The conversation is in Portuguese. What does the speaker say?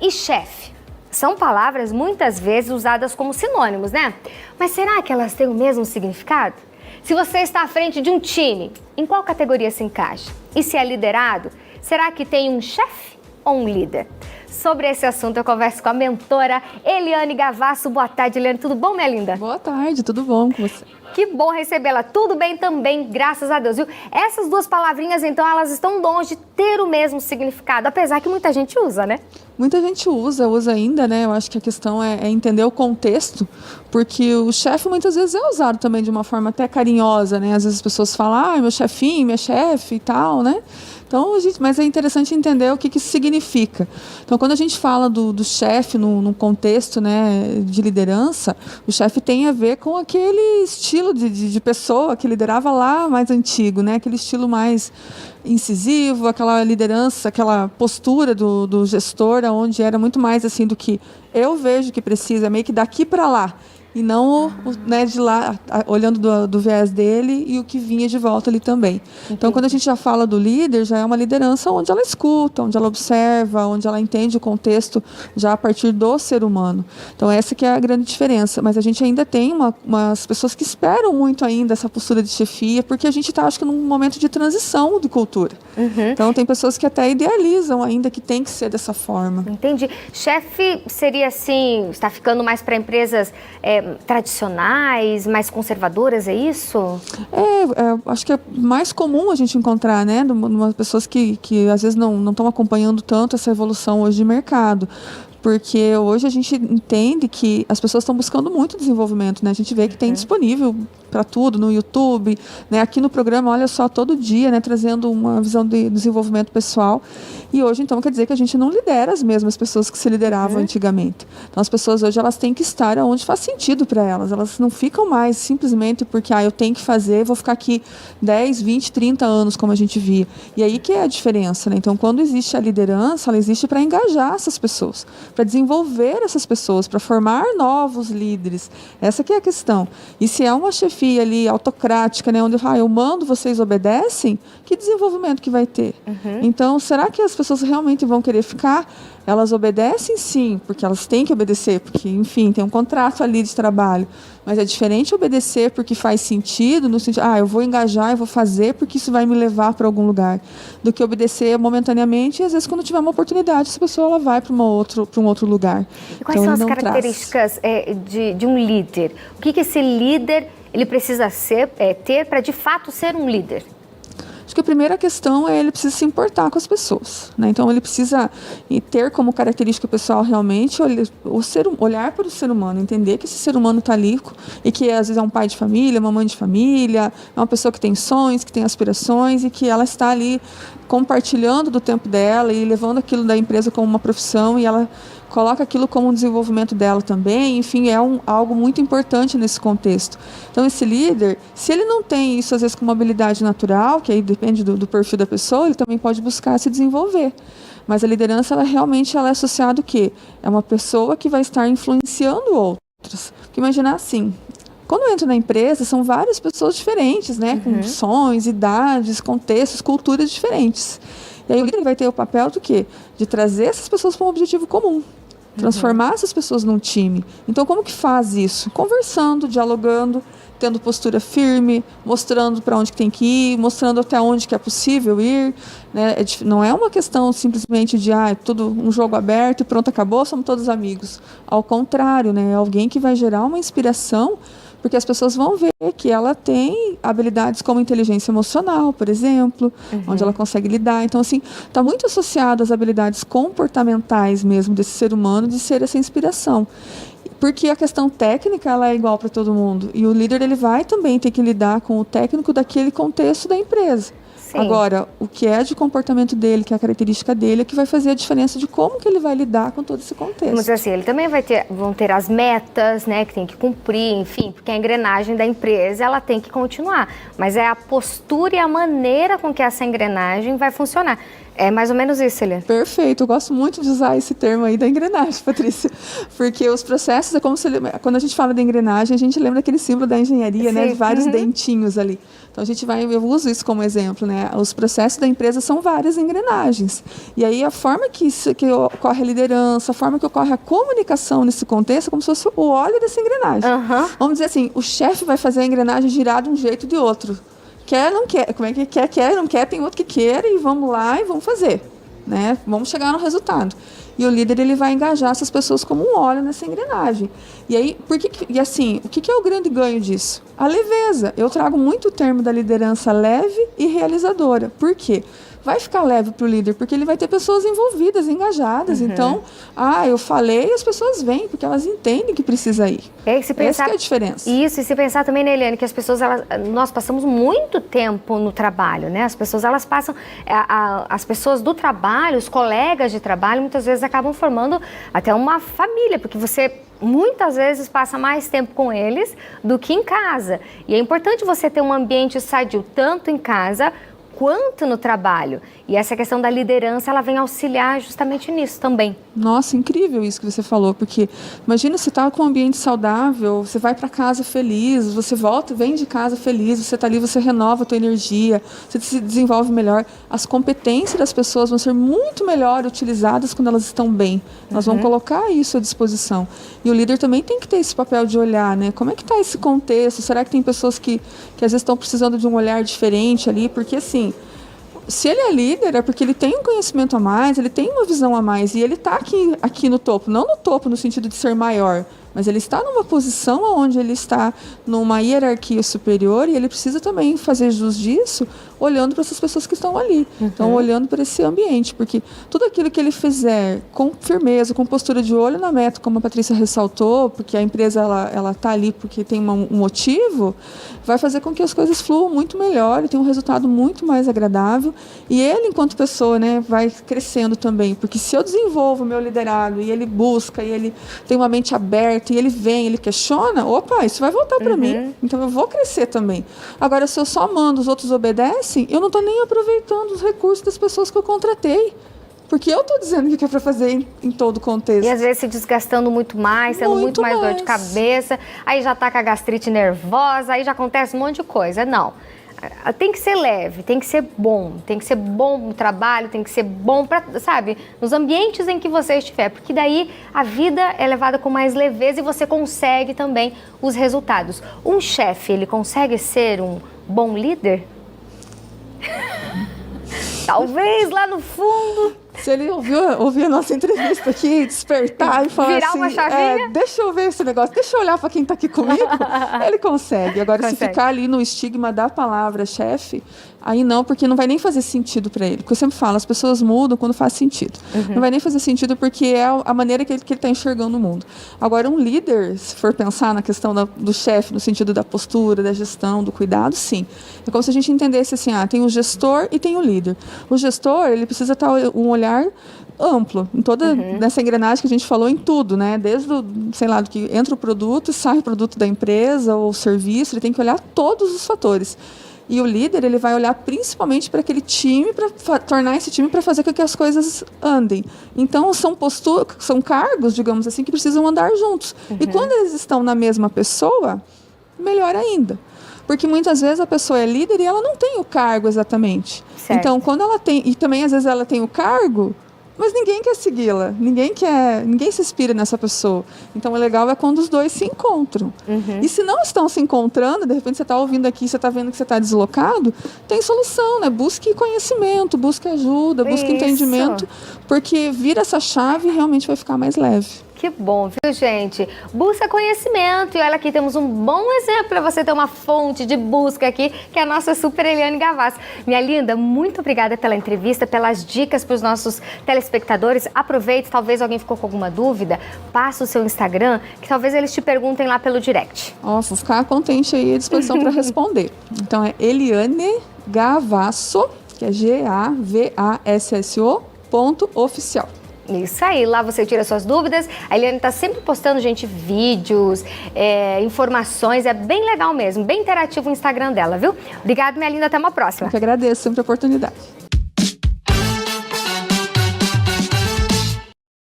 e chefe. São palavras muitas vezes usadas como sinônimos, né? Mas será que elas têm o mesmo significado? Se você está à frente de um time, em qual categoria se encaixa? E se é liderado, será que tem um chefe ou um líder? Sobre esse assunto eu converso com a mentora Eliane Gavasso. Boa tarde, Eliane. Tudo bom, minha linda? Boa tarde, tudo bom com você? Que bom recebê-la. Tudo bem também, graças a Deus, viu? Essas duas palavrinhas, então, elas estão longe de ter o mesmo significado, apesar que muita gente usa, né? Muita gente usa ainda, né? Eu acho que a questão é entender o contexto, porque o chefe muitas vezes é usado também de uma forma até carinhosa, né? Às vezes as pessoas falam, meu chefinho, minha chefe e tal, né? Então, mas é interessante entender o que isso significa. Então, quando a gente fala do chefe num contexto, né, de liderança, o chefe tem a ver com aquele estilo de pessoa que liderava lá mais antigo, né? Aquele estilo mais incisivo, aquela liderança, aquela postura do gestor, onde era muito mais assim do que eu vejo que precisa, meio que daqui para lá. E não né, de lá, olhando do viés dele e o que vinha de volta ali também. Então, quando a gente já fala do líder, já é uma liderança onde ela escuta, onde ela observa, onde ela entende o contexto já a partir do ser humano. Então, essa que é a grande diferença. Mas a gente ainda tem umas pessoas que esperam muito ainda essa postura de chefia, porque a gente está, acho que, num momento de transição de cultura. Então, tem pessoas que até idealizam ainda que tem que ser dessa forma. Entendi. Chefe seria assim, está ficando mais para empresas tradicionais, mais conservadoras, é isso? Acho que é mais comum a gente encontrar, né, umas pessoas que às vezes não estão acompanhando tanto essa evolução hoje de mercado. Porque hoje a gente entende que as pessoas estão buscando muito desenvolvimento, né? A gente vê que tem disponível para tudo no YouTube, né? Aqui no programa, olha só, todo dia, né? Trazendo uma visão de desenvolvimento pessoal. E hoje, então, quer dizer que a gente não lidera as mesmas pessoas que se lideravam antigamente. Então, as pessoas hoje, elas têm que estar onde faz sentido para elas. Elas não ficam mais simplesmente porque, eu tenho que fazer, vou ficar aqui 10, 20, 30 anos, como a gente via. E aí que é a diferença, né? Então, quando existe a liderança, ela existe para engajar essas pessoas, para desenvolver essas pessoas, para formar novos líderes. Essa que é a questão. E se é uma chefia ali autocrática, né, onde eu mando, vocês obedecem, que desenvolvimento que vai ter? Então, será que as pessoas realmente vão querer ficar? Elas obedecem, sim, porque elas têm que obedecer, porque, enfim, tem um contrato ali de trabalho. Mas é diferente obedecer porque faz sentido, no sentido, eu vou engajar, eu vou fazer porque isso vai me levar para algum lugar, do que obedecer momentaneamente e, às vezes, quando tiver uma oportunidade, essa pessoa ela vai para um outro lugar. E quais são as características de um líder? O que esse líder ele precisa ter para, de fato, ser um líder? Acho que a primeira questão é ele precisa se importar com as pessoas, né? Então ele precisa ter como característica pessoal realmente olhar para o ser humano, entender que esse ser humano está ali e que às vezes é um pai de família, uma mãe de família, é uma pessoa que tem sonhos, que tem aspirações e que ela está ali compartilhando do tempo dela e levando aquilo da empresa como uma profissão e ela coloca aquilo como um desenvolvimento dela também, enfim, algo muito importante nesse contexto. Então, esse líder, se ele não tem isso, às vezes, como uma habilidade natural, que aí depende do perfil da pessoa, ele também pode buscar se desenvolver. Mas a liderança, ela realmente é associada ao quê? É uma pessoa que vai estar influenciando outras. Porque imaginar assim, quando eu entro na empresa, são várias pessoas diferentes, né? Com sonhos, idades, contextos, culturas diferentes. E aí o líder vai ter o papel do quê? De trazer essas pessoas para um objetivo comum. Transformar essas pessoas num time. Então, como que faz isso? Conversando, dialogando, tendo postura firme, mostrando para onde que tem que ir, mostrando até onde que é possível ir. Né? Não é uma questão simplesmente de é tudo um jogo aberto e pronto, acabou, somos todos amigos. Ao contrário, né? É alguém que vai gerar uma inspiração, porque as pessoas vão ver que ela tem habilidades como inteligência emocional, por exemplo, onde ela consegue lidar. Então, assim, está muito associado às habilidades comportamentais mesmo desse ser humano, de ser essa inspiração. Porque a questão técnica, ela é igual para todo mundo. E o líder, ele vai também ter que lidar com o técnico daquele contexto da empresa. Sim. Agora, o que é de comportamento dele, que é a característica dele, é que vai fazer a diferença de como que ele vai lidar com todo esse contexto. Mas assim, ele também vão ter as metas, né, que tem que cumprir, enfim, porque a engrenagem da empresa, ela tem que continuar. Mas é a postura e a maneira com que essa engrenagem vai funcionar. É mais ou menos isso, Eliane. Perfeito, eu gosto muito de usar esse termo aí da engrenagem, Patrícia, porque os processos é como se, quando a gente fala da engrenagem, a gente lembra daquele símbolo da engenharia, né, de vários dentinhos ali. Então eu uso isso como exemplo, né? Os processos da empresa são várias engrenagens. E aí a forma que ocorre a liderança, a forma que ocorre a comunicação nesse contexto é como se fosse o óleo dessa engrenagem. Vamos dizer assim, o chefe vai fazer a engrenagem girar de um jeito ou de outro. Quer, não quer, como é que quer, não quer, tem outro que quer e vamos lá e vamos fazer, né? Vamos chegar no resultado. E o líder, ele vai engajar essas pessoas como um óleo nessa engrenagem. E aí, o que é o grande ganho disso? A leveza. Eu trago muito o termo da liderança leve e realizadora. Por quê? Vai ficar leve para o líder, porque ele vai ter pessoas envolvidas, engajadas. Então, eu falei, as pessoas vêm, porque elas entendem que precisa ir. Essa que é a diferença. Isso, e se pensar também, né, Eliane, que as pessoas, nós passamos muito tempo no trabalho, né? As pessoas, elas passam, as pessoas do trabalho, os colegas de trabalho, muitas vezes acabam formando até uma família, porque você muitas vezes passa mais tempo com eles do que em casa. E é importante você ter um ambiente sadio, tanto em casa quanto no trabalho. E essa questão da liderança, ela vem auxiliar justamente nisso também. Nossa, incrível isso que você falou, porque imagina você está com um ambiente saudável, você vai para casa feliz, você volta, vem de casa feliz, você está ali, você renova a tua energia, você se desenvolve melhor. As competências das pessoas vão ser muito melhor utilizadas quando elas estão bem. Nós vamos colocar isso à disposição. E o líder também tem que ter esse papel de olhar, né? Como é que está esse contexto? Será que tem pessoas que às vezes estão precisando de um olhar diferente ali? Porque assim, se ele é líder, é porque ele tem um conhecimento a mais, ele tem uma visão a mais, e ele está aqui no topo, não no topo no sentido de ser maior, mas ele está numa posição onde ele está numa hierarquia superior e ele precisa também fazer jus disso olhando para essas pessoas que estão ali. Então, olhando para esse ambiente, porque tudo aquilo que ele fizer com firmeza, com postura de olho na meta, como a Patrícia ressaltou, porque a empresa ela está ali porque tem um motivo, vai fazer com que as coisas fluam muito melhor e tenha um resultado muito mais agradável. E ele, enquanto pessoa, né, vai crescendo também, porque se eu desenvolvo o meu liderado e ele busca, e ele tem uma mente aberta, e ele vem, ele questiona, opa, isso vai voltar para mim, então eu vou crescer também. Agora, se eu só mando, os outros obedecem, eu não estou nem aproveitando os recursos das pessoas que eu contratei, porque eu estou dizendo o que é para fazer em todo o contexto. E às vezes se desgastando muito mais, tendo muito mais dor de cabeça, aí já está com a gastrite nervosa, aí já acontece um monte de coisa. Não. Tem que ser leve, tem que ser bom no trabalho, tem que ser bom para, sabe, nos ambientes em que você estiver, porque daí a vida é levada com mais leveza e você consegue também os resultados. Um chefe, ele consegue ser um bom líder? Talvez lá no fundo. Se ele ouvir a nossa entrevista aqui, despertar e falar virar assim, uma chavinha? Deixa eu ver esse negócio, deixa eu olhar para quem está aqui comigo, ele consegue. Agora, se ficar ali no estigma da palavra chefe, aí não, porque não vai nem fazer sentido para ele. Porque eu sempre falo, as pessoas mudam quando faz sentido. Não vai nem fazer sentido porque é a maneira que ele está enxergando o mundo. Agora, um líder, se for pensar na questão do chefe, no sentido da postura, da gestão, do cuidado, sim. É como se a gente entendesse assim, tem o gestor e tem o líder. O gestor, ele precisa estar um olhar amplo, em toda nessa engrenagem que a gente falou, em tudo, né? Desde do que entra o produto e sai o produto da empresa ou o serviço, ele tem que olhar todos os fatores. E o líder, ele vai olhar principalmente para aquele time, para tornar esse time para fazer com que as coisas andem. Então, são cargos, digamos assim, que precisam andar juntos. E quando eles estão na mesma pessoa, melhor ainda. Porque muitas vezes a pessoa é líder e ela não tem o cargo exatamente. Certo. Então, quando ela tem, e também às vezes ela tem o cargo, mas ninguém quer segui-la, ninguém se inspira nessa pessoa. Então, o legal é quando os dois se encontram. E se não estão se encontrando, de repente você está ouvindo aqui, você está vendo que você está deslocado, tem solução, né? Busque conhecimento, busque ajuda, busque entendimento, porque vira essa chave e realmente vai ficar mais leve. Que bom, viu, gente? Busca conhecimento. E olha aqui, temos um bom exemplo para você ter uma fonte de busca aqui, que é a nossa super Eliane Gavassi. Minha linda, muito obrigada pela entrevista, pelas dicas para os nossos telespectadores. Aproveite, talvez alguém ficou com alguma dúvida, passa o seu Instagram, que talvez eles te perguntem lá pelo direct. Vou ficar contente aí à disposição para responder. Então, é Eliane Gavasso, que é GAVASSO.oficial. Isso aí, lá você tira suas dúvidas. A Eliane está sempre postando, gente, vídeos, informações. É bem legal mesmo, bem interativo o Instagram dela, viu? Obrigada, minha linda. Até uma próxima. Eu que agradeço, sempre a oportunidade.